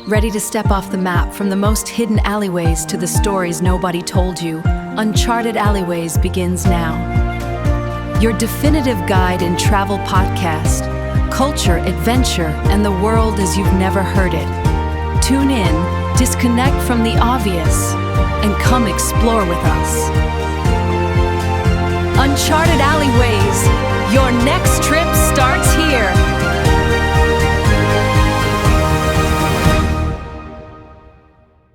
Ready to step off the map from the most hidden alleyways to the stories nobody told you? Uncharted Alleyways begins now. Your definitive guide and travel podcast, culture, adventure, and the world as you've never heard it. Tune in, disconnect from the obvious, and come explore with us. Uncharted Alleyways, your next trip starts here.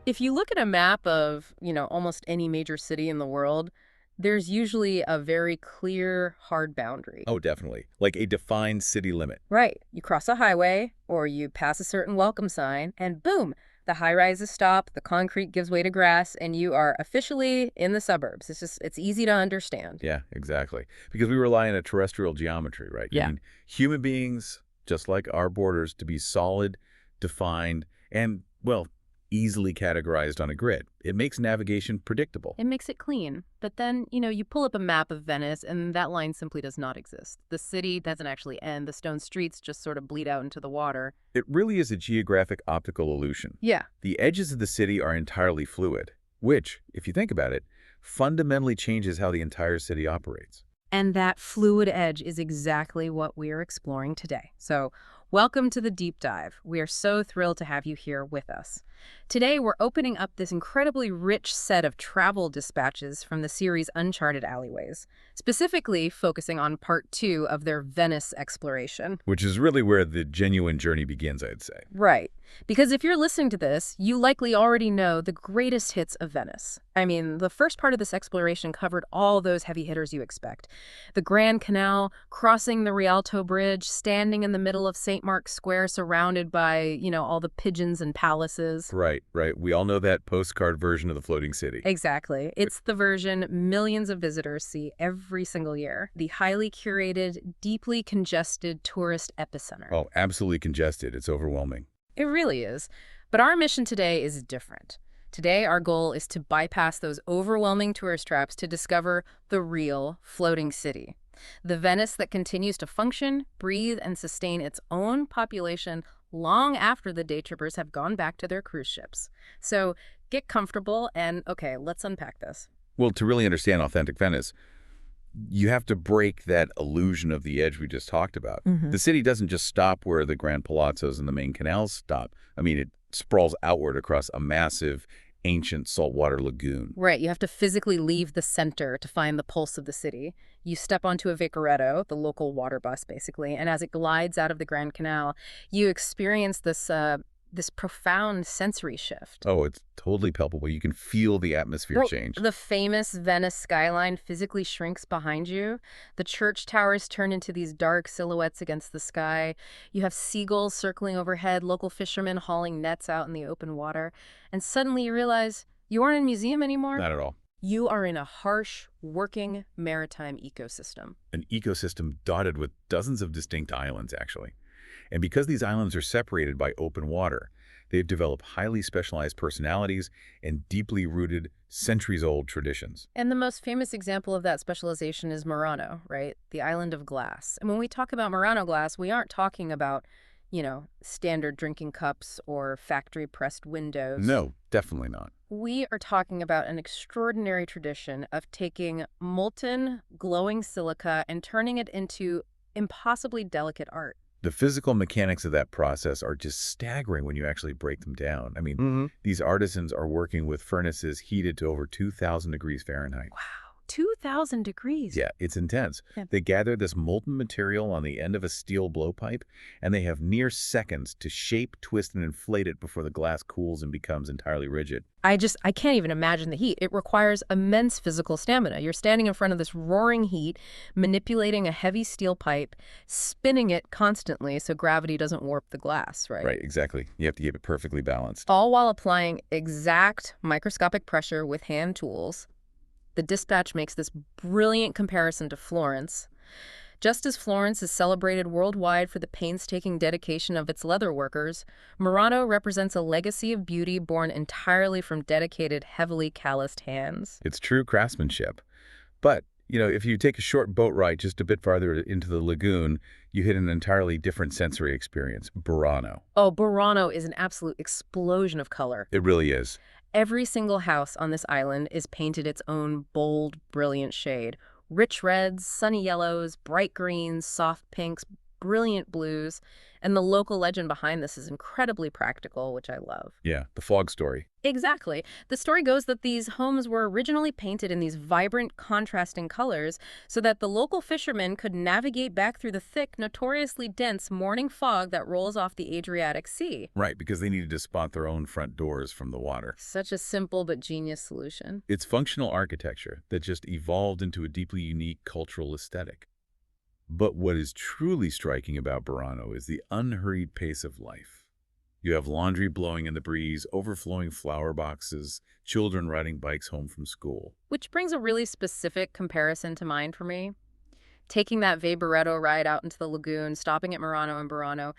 If you look at a map of, almost any major city in the world, there's usually a very clear, hard boundary. Oh, definitely. Like a defined city limit. Right. You cross a highway, or you pass a certain welcome sign, and boom, the high-rises stop, the concrete gives way to grass, and you are officially in the suburbs. It's easy to understand. Yeah, exactly. Because we rely on a terrestrial geometry, right? Yeah. You need human beings, just like our borders, to be solid, defined, and, well, easily categorized on a grid. It makes navigation predictable. It makes it clean. But then, you pull up a map of Venice, and that line simply does not exist. The city doesn't actually end. The stone streets just sort of bleed out into the water. It really is a geographic optical illusion. Yeah. The edges of the city are entirely fluid, which, if you think about it, fundamentally changes how the entire city operates. And that fluid edge is exactly what we're exploring today. So, welcome to the deep dive. We are so thrilled to have you here with us. Today, we're opening up this incredibly rich set of travel dispatches from the series Uncharted Alleyways, specifically focusing on part 2 of their Venice exploration. Which is really where the genuine journey begins, I'd say. Right. Because if you're listening to this, you likely already know the greatest hits of Venice. I mean, the first part of this exploration covered all those heavy hitters you expect. The Grand Canal, crossing the Rialto Bridge, standing in the middle of St. Mark's Square surrounded by, all the pigeons and palaces. Right. We all know that postcard version of the floating city. Exactly. It's the version millions of visitors see every single year. The highly curated, deeply congested tourist epicenter. Oh, absolutely congested. It's overwhelming. It really is. But our mission today is different. Today, our goal is to bypass those overwhelming tourist traps to discover the real floating city. The Venice that continues to function, breathe, and sustain its own population long after the day trippers have gone back to their cruise ships. So get comfortable and, okay, let's unpack this. Well, to really understand authentic Venice, you have to break that illusion of the edge we just talked about. Mm-hmm. The city doesn't just stop where the Grand Palazzos and the main canals stop. I mean, it sprawls outward across a massive, ancient saltwater lagoon. Right, you have to physically leave the center to find the pulse of the city. You step onto a vaporetto, the local water bus, basically, and as it glides out of the Grand Canal, you experience this profound sensory shift. Oh, it's totally palpable. You can feel the atmosphere change. The famous Venice skyline physically shrinks behind you. The church towers turn into these dark silhouettes against the sky. You have seagulls circling overhead, local fishermen hauling nets out in the open water. And suddenly you realize you aren't in a museum anymore. Not at all. You are in a harsh, working maritime ecosystem. An ecosystem dotted with dozens of distinct islands, actually. And because these islands are separated by open water, they've developed highly specialized personalities and deeply rooted, centuries-old traditions. And the most famous example of that specialization is Murano, right? The island of glass. And when we talk about Murano glass, we aren't talking about, standard drinking cups or factory-pressed windows. No, definitely not. We are talking about an extraordinary tradition of taking molten, glowing silica and turning it into impossibly delicate art. The physical mechanics of that process are just staggering when you actually break them down. I mean, These artisans are working with furnaces heated to over 2,000 degrees Fahrenheit. Wow, 2,000 degrees. Yeah, it's intense. Yeah. They gather this molten material on the end of a steel blowpipe, and they have near seconds to shape, twist, and inflate it before the glass cools and becomes entirely rigid. I can't even imagine the heat. It requires immense physical stamina. You're standing in front of this roaring heat, manipulating a heavy steel pipe, spinning it constantly so gravity doesn't warp the glass, right? Right, exactly. You have to keep it perfectly balanced. All while applying exact microscopic pressure with hand tools. The dispatch makes this brilliant comparison to Florence. Just as Florence is celebrated worldwide for the painstaking dedication of its leather workers, Murano represents a legacy of beauty born entirely from dedicated, heavily calloused hands. It's true craftsmanship. But If you take a short boat ride just a bit farther into the lagoon, you hit an entirely different sensory experience, Burano. Oh, Burano is an absolute explosion of color. It really is. Every single house on this island is painted its own bold, brilliant shade. Rich reds, sunny yellows, bright greens, soft pinks, brilliant blues. And the local legend behind this is incredibly practical, which I love. Yeah, the fog story. Exactly. The story goes that these homes were originally painted in these vibrant, contrasting colors so that the local fishermen could navigate back through the thick, notoriously dense morning fog that rolls off the Adriatic Sea. Right, because they needed to spot their own front doors from the water. Such a simple but genius solution. It's functional architecture that just evolved into a deeply unique cultural aesthetic. But what is truly striking about Burano is the unhurried pace of life. You have laundry blowing in the breeze, overflowing flower boxes, children riding bikes home from school. Which brings a really specific comparison to mind for me. Taking that vaporetto ride out into the lagoon, stopping at Murano and Burano,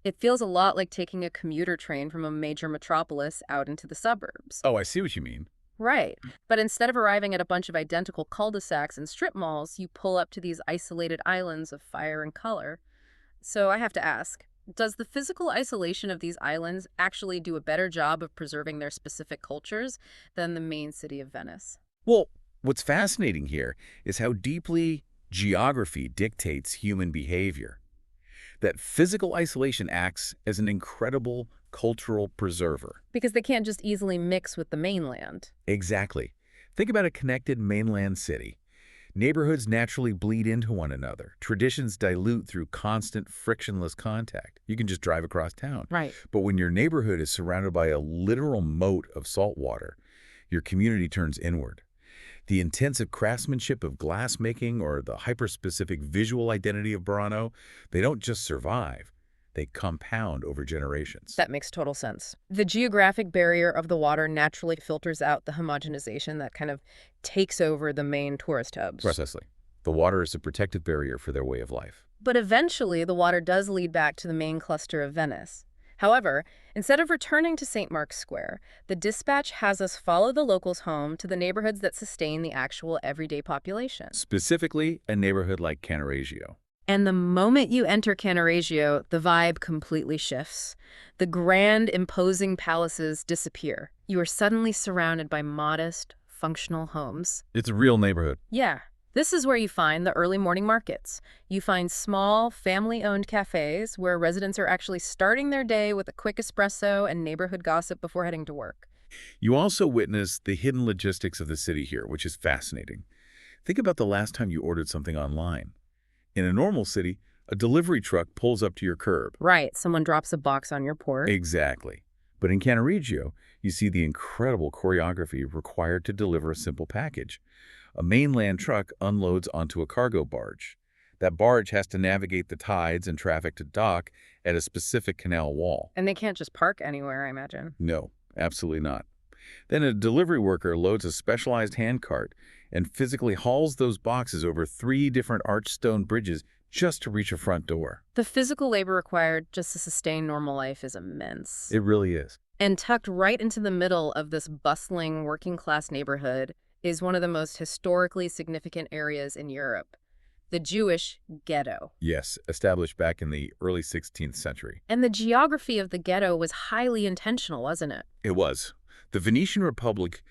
it feels a lot like taking a commuter train from a major metropolis out into the suburbs. Oh, I see what you mean. Right. But instead of arriving at a bunch of identical cul-de-sacs and strip malls, you pull up to these isolated islands of fire and color. So I have to ask, does the physical isolation of these islands actually do a better job of preserving their specific cultures than the main city of Venice? Well, what's fascinating here is how deeply geography dictates human behavior. That physical isolation acts as an incredible cultural preserver. Because they can't just easily mix with the mainland. Exactly. Think about a connected mainland city. Neighborhoods naturally bleed into one another. Traditions dilute through constant, frictionless contact. You can just drive across town. Right. But when your neighborhood is surrounded by a literal moat of salt water, your community turns inward. The intensive craftsmanship of glassmaking or the hyper-specific visual identity of Burano, they don't just survive. They compound over generations. That makes total sense. The geographic barrier of the water naturally filters out the homogenization that kind of takes over the main tourist hubs. Precisely. The water is a protective barrier for their way of life. But eventually, the water does lead back to the main cluster of Venice. However, instead of returning to St. Mark's Square, the dispatch has us follow the locals home to the neighborhoods that sustain the actual everyday population. Specifically, a neighborhood like Cannaregio. And the moment you enter Cannaregio, the vibe completely shifts. The grand, imposing palaces disappear. You are suddenly surrounded by modest, functional homes. It's a real neighborhood. Yeah. This is where you find the early morning markets. You find small, family-owned cafes where residents are actually starting their day with a quick espresso and neighborhood gossip before heading to work. You also witness the hidden logistics of the city here, which is fascinating. Think about the last time you ordered something online. In a normal city, a delivery truck pulls up to your curb. Right, someone drops a box on your porch. Exactly. But in Cannaregio, you see the incredible choreography required to deliver a simple package. A mainland truck unloads onto a cargo barge. That barge has to navigate the tides and traffic to dock at a specific canal wall. And they can't just park anywhere, I imagine. No, absolutely not. Then a delivery worker loads a specialized handcart and physically hauls those boxes over 3 different arched stone bridges just to reach a front door. The physical labor required just to sustain normal life is immense. It really is. And tucked right into the middle of this bustling working-class neighborhood is one of the most historically significant areas in Europe, the Jewish Ghetto. Yes, established back in the early 16th century. And the geography of the ghetto was highly intentional, wasn't it? It was. The Venetian Republic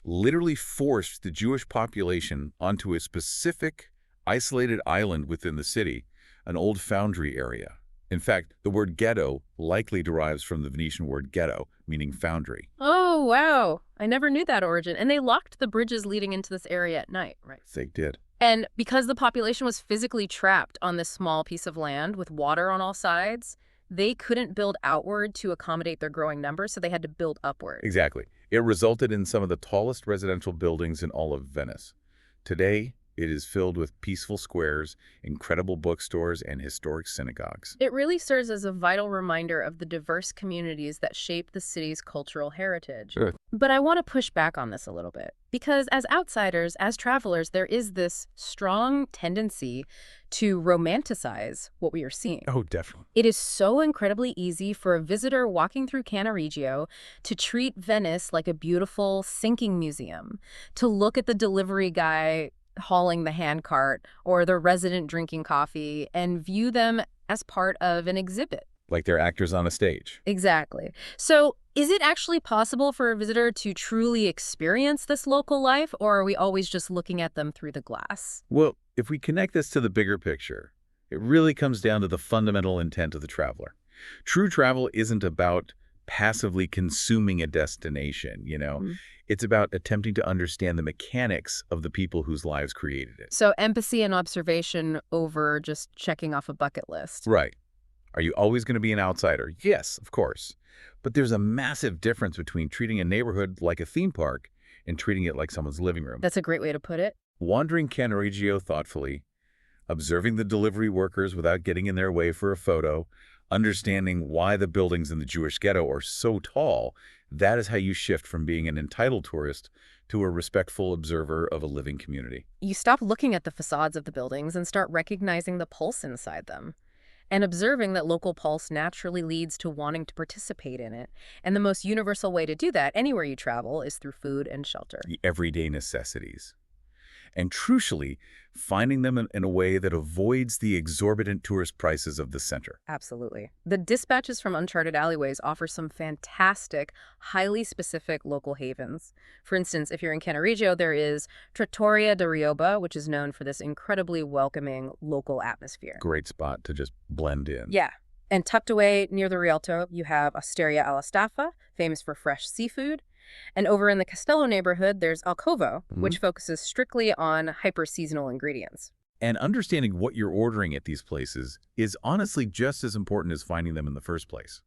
literally forced the Jewish population onto a specific, isolated island within the city, an old foundry area. In fact, the word ghetto likely derives from the Venetian word ghetto, meaning foundry. Oh, wow. I never knew that origin. And they locked the bridges leading into this area at night, right? They did. And because the population was physically trapped on this small piece of land with water on all sides, they couldn't build outward to accommodate their growing numbers, so they had to build upward. Exactly. It resulted in some of the tallest residential buildings in all of Venice. Today, it is filled with peaceful squares, incredible bookstores, and historic synagogues. It really serves as a vital reminder of the diverse communities that shape the city's cultural heritage. Sure. But I want to push back on this a little bit, because as outsiders, as travelers, there is this strong tendency to romanticize what we are seeing. Oh, definitely. It is so incredibly easy for a visitor walking through Cannaregio to treat Venice like a beautiful sinking museum, to look at the delivery guy hauling the handcart or the resident drinking coffee and view them as part of an exhibit. Like they're actors on a stage. Exactly. So is it actually possible for a visitor to truly experience this local life, or are we always just looking at them through the glass? Well, if we connect this to the bigger picture, it really comes down to the fundamental intent of the traveler. True travel isn't about passively consuming a destination. It's about attempting to understand the mechanics of the people whose lives created it. So empathy and observation over just checking off a bucket list. Right. Are you always going to be an outsider? Yes, of course. But there's a massive difference between treating a neighborhood like a theme park and treating it like someone's living room. That's a great way to put it. Wandering Cannaregio thoughtfully, observing the delivery workers without getting in their way for a photo, understanding why the buildings in the Jewish Ghetto are so tall, that is how you shift from being an entitled tourist to a respectful observer of a living community. You stop looking at the facades of the buildings and start recognizing the pulse inside them, and observing that local pulse naturally leads to wanting to participate in it. And the most universal way to do that anywhere you travel is through food and shelter. The everyday necessities. And crucially, finding them in a way that avoids the exorbitant tourist prices of the center. Absolutely. The dispatches from Uncharted Alleyways offer some fantastic, highly specific local havens. For instance, if you're in Cannaregio, there is Trattoria de Rioba, which is known for this incredibly welcoming local atmosphere. Great spot to just blend in. Yeah. And tucked away near the Rialto, you have Osteria alla Staffa, famous for fresh seafood. And over in the Castello neighborhood, there's Alcovo, which focuses strictly on hyper-seasonal ingredients. And understanding what you're ordering at these places is honestly just as important as finding them in the first place.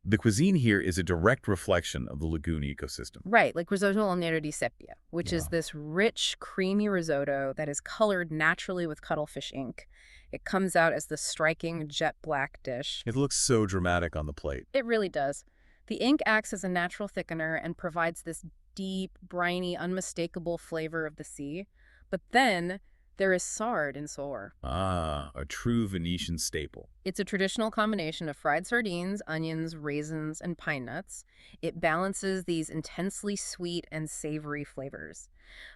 The cuisine here is a direct reflection of the lagoon ecosystem. Right, like risotto al nero di seppia, which is this rich, creamy risotto that is colored naturally with cuttlefish ink. It comes out as the striking jet black dish. It looks so dramatic on the plate. It really does. The ink acts as a natural thickener and provides this deep, briny, unmistakable flavor of the sea. But then there is sard in sore. Ah, a true Venetian staple. It's a traditional combination of fried sardines, onions, raisins, and pine nuts. It balances these intensely sweet and savory flavors.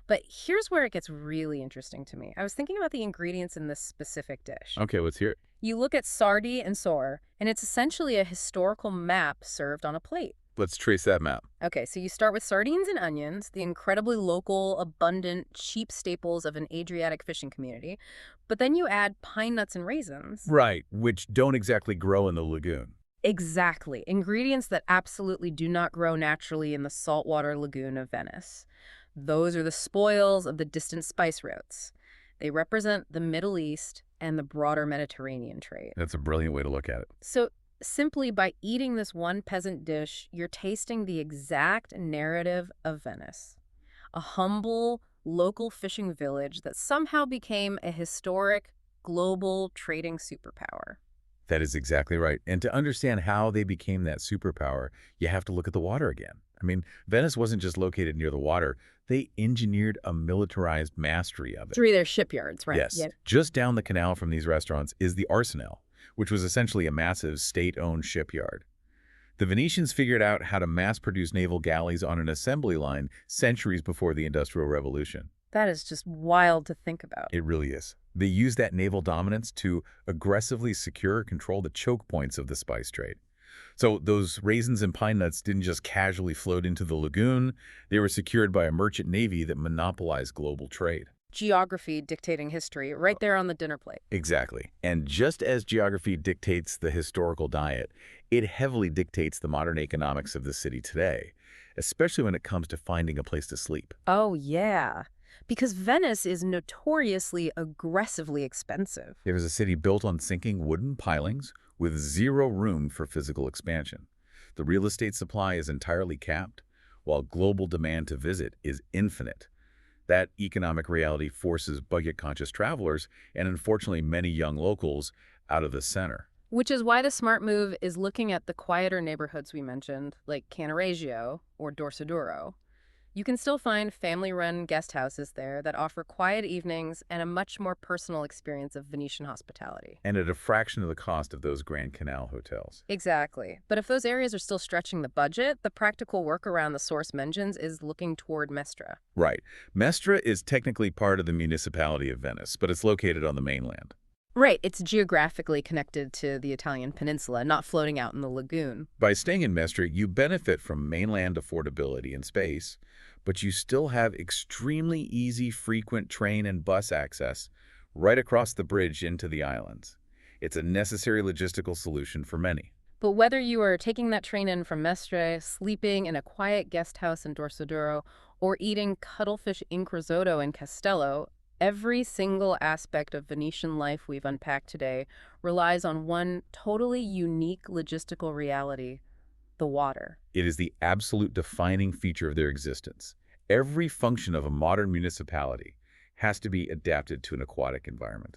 But here's where it gets really interesting to me. I was thinking about the ingredients in this specific dish. Okay, let's hear it. You look at sardi and sore, and it's essentially a historical map served on a plate. Let's trace that map. Okay, so you start with sardines and onions, the incredibly local, abundant, cheap staples of an Adriatic fishing community. But then you add pine nuts and raisins. Right, which don't exactly grow in the lagoon. Exactly. Ingredients that absolutely do not grow naturally in the saltwater lagoon of Venice. Those are the spoils of the distant spice routes. They represent the Middle East and the broader Mediterranean trade. That's a brilliant way to look at it. So simply by eating this one peasant dish, you're tasting the exact narrative of Venice. A humble, local fishing village that somehow became a historic, global trading superpower. That is exactly right. And to understand how they became that superpower, you have to look at the water again. I mean, Venice wasn't just located near the water. They engineered a militarized mastery of it. Through their shipyards, right? Yes. Yep. Just down the canal from these restaurants is the Arsenal, which was essentially a massive state-owned shipyard. The Venetians figured out how to mass-produce naval galleys on an assembly line centuries before the Industrial Revolution. That is just wild to think about. It really is. They used that naval dominance to aggressively secure and control the choke points of the spice trade. So those raisins and pine nuts didn't just casually float into the lagoon. They were secured by a merchant navy that monopolized global trade. Geography dictating history, right there on the dinner plate. Exactly. And just as geography dictates the historical diet, it heavily dictates the modern economics of the city today, especially when it comes to finding a place to sleep. Oh, yeah. Because Venice is notoriously aggressively expensive. It was a city built on sinking wooden pilings with zero room for physical expansion. The real estate supply is entirely capped, while global demand to visit is infinite. That economic reality forces budget-conscious travelers and, unfortunately, many young locals out of the center. Which is why the smart move is looking at the quieter neighborhoods we mentioned, like Cannaregio or Dorsoduro. You can still find family-run guest houses there that offer quiet evenings and a much more personal experience of Venetian hospitality. And at a fraction of the cost of those Grand Canal hotels. Exactly. But if those areas are still stretching the budget, the practical workaround the source mentions is looking toward Mestre. Right. Mestre is technically part of the municipality of Venice, but it's located on the mainland. Right, it's geographically connected to the Italian peninsula, not floating out in the lagoon. By staying in Mestre, you benefit from mainland affordability and space, but you still have extremely easy, frequent train and bus access right across the bridge into the islands. It's a necessary logistical solution for many. But whether you are taking that train in from Mestre, sleeping in a quiet guest house in Dorsoduro, or eating cuttlefish ink risotto in Castello, every single aspect of Venetian life we've unpacked today relies on one totally unique logistical reality: the water. It is the absolute defining feature of their existence. Every function of a modern municipality has to be adapted to an aquatic environment.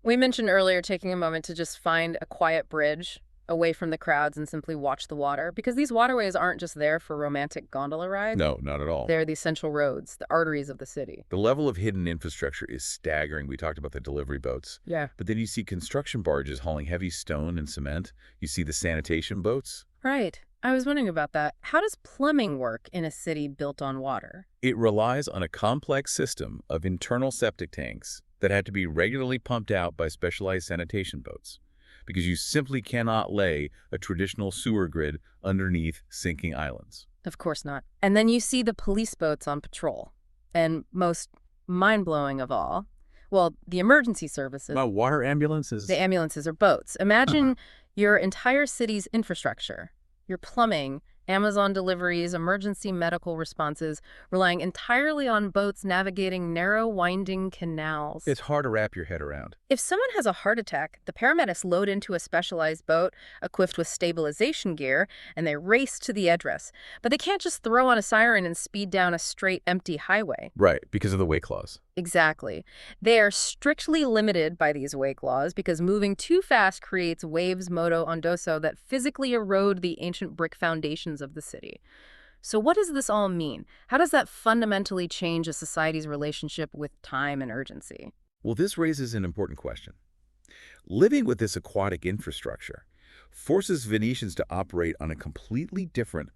We mentioned earlier taking a moment to just find a quiet bridge away from the crowds and simply watch the water, because these waterways aren't just there for romantic gondola rides. No, not at all. They're the essential roads, the arteries of the city. The level of hidden infrastructure is staggering. We talked about the delivery boats. Yeah. But then you see construction barges hauling heavy stone and cement. You see the sanitation boats. Right. I was wondering about that. How does plumbing work in a city built on water? It relies on a complex system of internal septic tanks that had to be regularly pumped out by specialized sanitation boats, because you simply cannot lay a traditional sewer grid underneath sinking islands. Of course not. And then you see the police boats on patrol. And most mind-blowing of all, well, the emergency services. Water ambulances? The ambulances are boats. Imagine your entire city's infrastructure, your plumbing, Amazon deliveries, emergency medical responses, relying entirely on boats navigating narrow, winding canals. It's hard to wrap your head around. If someone has a heart attack, the paramedics load into a specialized boat equipped with stabilization gear, and they race to the address. But they can't just throw on a siren and speed down a straight, empty highway. Right, because of the weight clause. Exactly. They are strictly limited by these wake laws because moving too fast creates waves moto ondoso that physically erode the ancient brick foundations of the city. So what does this all mean? How does that fundamentally change a society's relationship with time and urgency? Well, this raises an important question. Living with this aquatic infrastructure forces Venetians to operate on a completely different,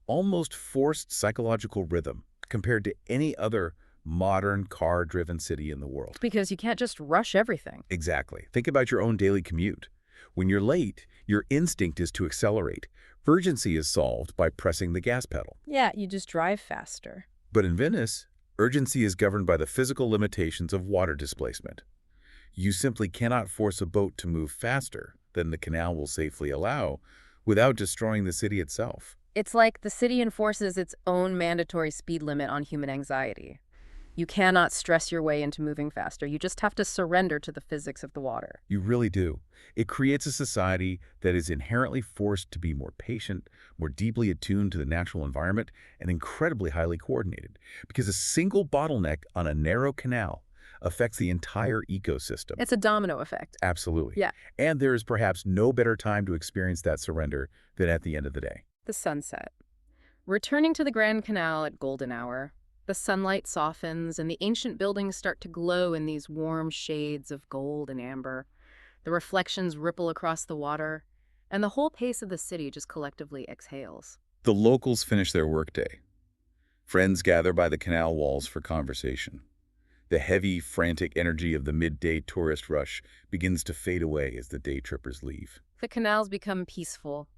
almost forced psychological rhythm compared to any other modern car-driven city in the world. Because you can't just rush everything. Exactly. Think about your own daily commute. When you're late, your instinct is to accelerate. Urgency is solved by pressing the gas pedal. Yeah, you just drive faster. But in Venice, urgency is governed by the physical limitations of water displacement. You simply cannot force a boat to move faster than the canal will safely allow without destroying the city itself. It's like the city enforces its own mandatory speed limit on human anxiety. You cannot stress your way into moving faster. You just have to surrender to the physics of the water. You really do. It creates a society that is inherently forced to be more patient, more deeply attuned to the natural environment, and incredibly highly coordinated. Because a single bottleneck on a narrow canal affects the entire ecosystem. It's a domino effect. Absolutely. Yeah. And there is perhaps no better time to experience that surrender than at the end of the day. The sunset. Returning to the Grand Canal at golden hour, the sunlight softens and the ancient buildings start to glow in these warm shades of gold and amber. The reflections ripple across the water, and the whole pace of the city just collectively exhales. The locals finish their workday. Friends gather by the canal walls for conversation. The heavy, frantic energy of the midday tourist rush begins to fade away as the day trippers leave. The canals become peaceful.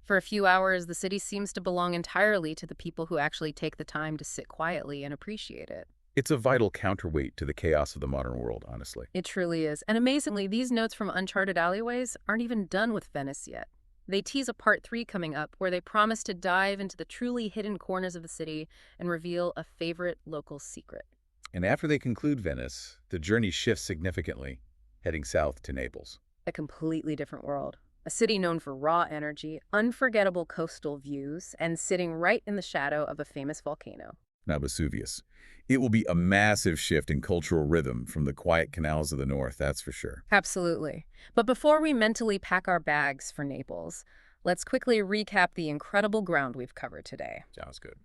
For a few hours, the city seems to belong entirely to the people who actually take the time to sit quietly and appreciate it. It's a vital counterweight to the chaos of the modern world, honestly. It truly is. And amazingly, these notes from Uncharted Alleyways aren't even done with Venice yet. They tease a part 3 coming up where they promise to dive into the truly hidden corners of the city and reveal a favorite local secret. And after they conclude Venice, the journey shifts significantly, heading south to Naples. A completely different world. A city known for raw energy, unforgettable coastal views, and sitting right in the shadow of a famous volcano. Now Vesuvius. It will be a massive shift in cultural rhythm from the quiet canals of the north, that's for sure. Absolutely. But before we mentally pack our bags for Naples, let's quickly recap the incredible ground we've covered today. Sounds good.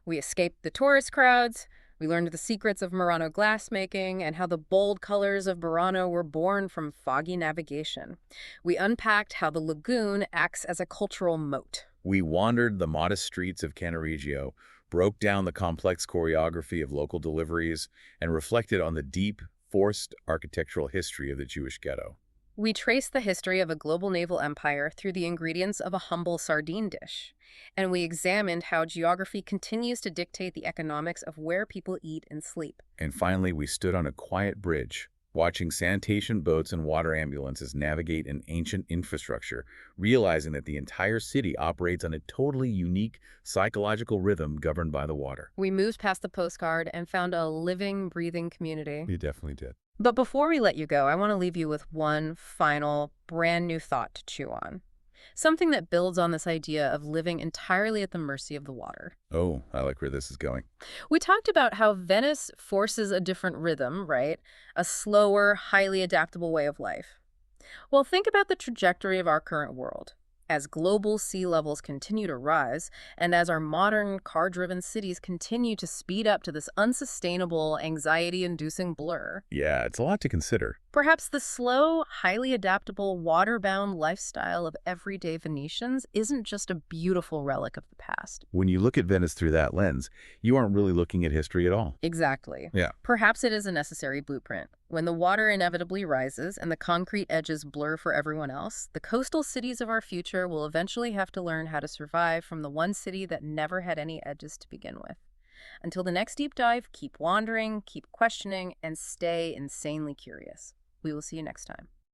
We escaped the tourist crowds. We learned the secrets of Murano glassmaking and how the bold colors of Burano were born from foggy navigation. We unpacked how the lagoon acts as a cultural moat. We wandered the modest streets of Cannaregio, broke down the complex choreography of local deliveries, and reflected on the deep, forced architectural history of the Jewish Ghetto. We traced the history of a global naval empire through the ingredients of a humble sardine dish. And we examined how geography continues to dictate the economics of where people eat and sleep. And finally, we stood on a quiet bridge, watching sanitation boats and water ambulances navigate an ancient infrastructure, realizing that the entire city operates on a totally unique psychological rhythm governed by the water. We moved past the postcard and found a living, breathing community. You definitely did. But before we let you go, I want to leave you with one final, brand new thought to chew on. Something that builds on this idea of living entirely at the mercy of the water. Oh, I like where this is going. We talked about how Venice forces a different rhythm, right? A slower, highly adaptable way of life. Well, think about the trajectory of our current world. As global sea levels continue to rise, and as our modern car-driven cities continue to speed up to this unsustainable, anxiety-inducing blur, Yeah, it's a lot to consider. perhaps the slow, highly adaptable, water-bound lifestyle of everyday Venetians isn't just a beautiful relic of the past. When you look at Venice through that lens, you aren't really looking at history at all. Exactly. Yeah. Perhaps it is a necessary blueprint. When the water inevitably rises and the concrete edges blur for everyone else, the coastal cities of our future will eventually have to learn how to survive from the one city that never had any edges to begin with. Until the next deep dive, keep wandering, keep questioning, and stay insanely curious. We will see you next time.